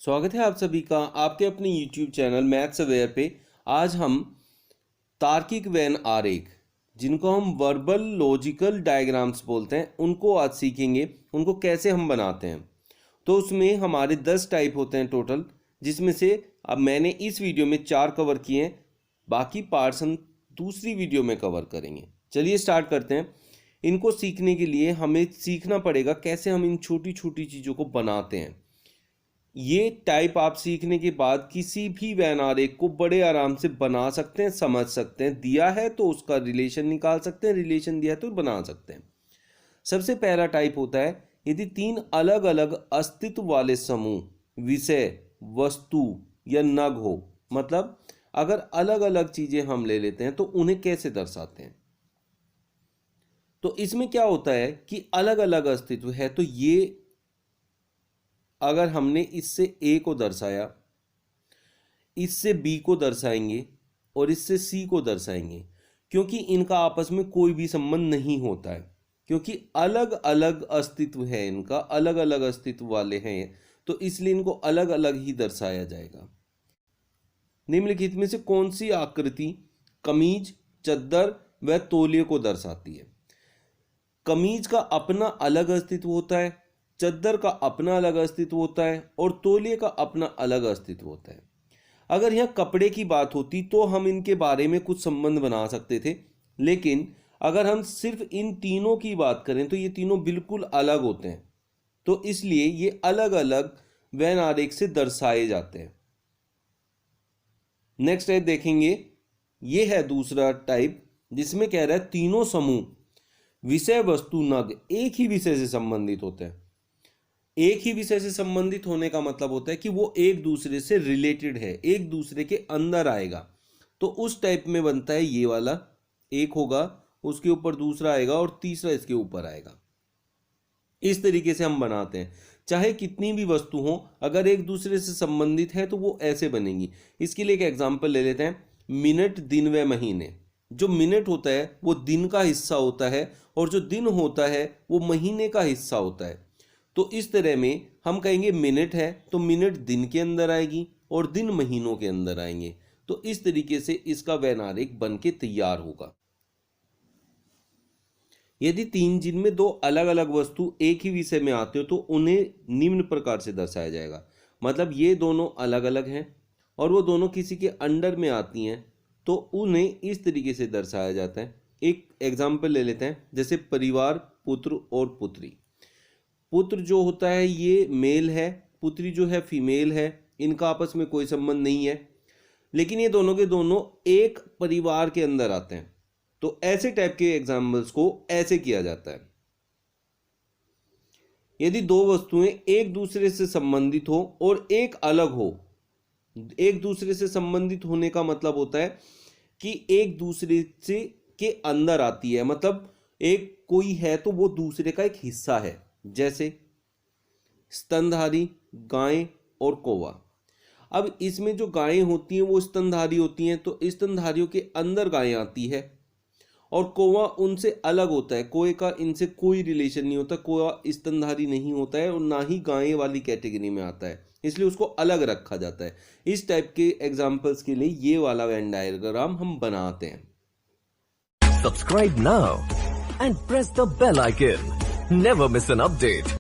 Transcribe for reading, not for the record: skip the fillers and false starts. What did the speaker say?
स्वागत है आप सभी का आपके अपने YouTube चैनल मैथ्स अवेयर पे। आज हम तार्किक वेन आरेख, जिनको हम वर्बल लॉजिकल डायग्राम्स बोलते हैं, उनको आज सीखेंगे। उनको कैसे हम बनाते हैं। तो उसमें हमारे 10 टाइप होते हैं टोटल, जिसमें से अब मैंने इस वीडियो में 4 कवर किए हैं। बाकी पार्ट्स हम दूसरी वीडियो में कवर करेंगे। चलिए स्टार्ट करते हैं। इनको सीखने के लिए हमें सीखना पड़ेगा कैसे हम इन छोटी छोटी चीज़ों को बनाते हैं। ये टाइप आप सीखने के बाद किसी भी वेन आरेख को बड़े आराम से बना सकते हैं, समझ सकते हैं। दिया है तो उसका रिलेशन निकाल सकते हैं, रिलेशन दिया है तो बना सकते हैं। सबसे पहला टाइप होता है यदि 3 अलग अलग अस्तित्व वाले समूह, विषय, वस्तु या नग हो। मतलब अगर अलग अलग चीजें हम ले लेते हैं तो उन्हें कैसे दर्शाते हैं। तो इसमें क्या होता है कि अलग अलग अस्तित्व है, तो ये अगर हमने इससे ए को दर्शाया, इससे बी को दर्शाएंगे और इससे सी को दर्शाएंगे, क्योंकि इनका आपस में कोई भी संबंध नहीं होता है, क्योंकि अलग अलग अस्तित्व है, इनका अलग अलग अस्तित्व वाले हैं, तो इसलिए इनको अलग अलग ही दर्शाया जाएगा। निम्नलिखित में से कौन सी आकृति कमीज, चद्दर व तौलिए को दर्शाती है। कमीज का अपना अलग अस्तित्व होता है, चद्दर का अपना अलग अस्तित्व होता है और तौलिए का अपना अलग अस्तित्व होता है। अगर यहाँ कपड़े की बात होती तो हम इनके बारे में कुछ संबंध बना सकते थे, लेकिन अगर हम सिर्फ इन तीनों की बात करें तो ये तीनों बिल्कुल अलग होते हैं, तो इसलिए ये अलग अलग वेन आरेख से दर्शाए जाते हैं। नेक्स्ट टाइप देखेंगे, ये है दूसरा टाइप, जिसमें कह रहा है तीनों समूह विषय, वस्तु, नग एक ही विषय से संबंधित होते हैं। एक ही विषय से संबंधित होने का मतलब होता है कि वो एक दूसरे से रिलेटेड है, एक दूसरे के अंदर आएगा। तो उस टाइप में बनता है ये वाला, एक होगा उसके ऊपर दूसरा आएगा और तीसरा इसके ऊपर आएगा। इस तरीके से हम बनाते हैं। चाहे कितनी भी वस्तु हो, अगर एक दूसरे से संबंधित है तो वो ऐसे बनेगी। इसके लिए एक एग्जाम्पल ले लेते हैं, मिनट, दिन व महीने। जो मिनट होता है वो दिन का हिस्सा होता है और जो दिन होता है वो महीने का हिस्सा होता है। तो इस तरह में हम कहेंगे मिनट है तो मिनट दिन के अंदर आएगी और दिन महीनों के अंदर आएंगे। तो इस तरीके से इसका वेन आरेख बन के तैयार होगा। यदि 3 जिनमें 2 अलग अलग वस्तु एक ही विषय में आते हो तो उन्हें निम्न प्रकार से दर्शाया जाएगा। मतलब ये दोनों अलग अलग हैं और वो दोनों किसी के अंडर में आती हैं, तो उन्हें इस तरीके से दर्शाया जाता है। एक एग्जाम्पल ले लेते हैं, जैसे परिवार, पुत्र और पुत्री। पुत्र जो होता है ये मेल है, पुत्री जो है फीमेल है। इनका आपस में कोई संबंध नहीं है, लेकिन ये दोनों के दोनों एक परिवार के अंदर आते हैं। तो ऐसे टाइप के एग्जाम्पल्स को ऐसे किया जाता है। यदि 2 वस्तुएं एक दूसरे से संबंधित हो और एक अलग हो, एक दूसरे से संबंधित होने का मतलब होता है कि एक दूसरे से के अंदर आती है, मतलब एक कोई है तो वो दूसरे का एक हिस्सा है। जैसे स्तनधारी, गाय और कौवा। अब इसमें जो गायें होती हैं वो स्तनधारी होती हैं, तो स्तनधारियों के अंदर गायें आती है और कौवा उनसे अलग होता है। कौवे का इनसे कोई रिलेशन नहीं होता, कौवा स्तनधारी नहीं होता है और ना ही गायें वाली कैटेगरी में आता है, इसलिए उसको अलग रखा जाता है। इस टाइप के एग्जाम्पल्स के लिए ये वाला वेन डायग्राम हम बनाते हैं। Subscribe now and press the bell icon. Never miss an update.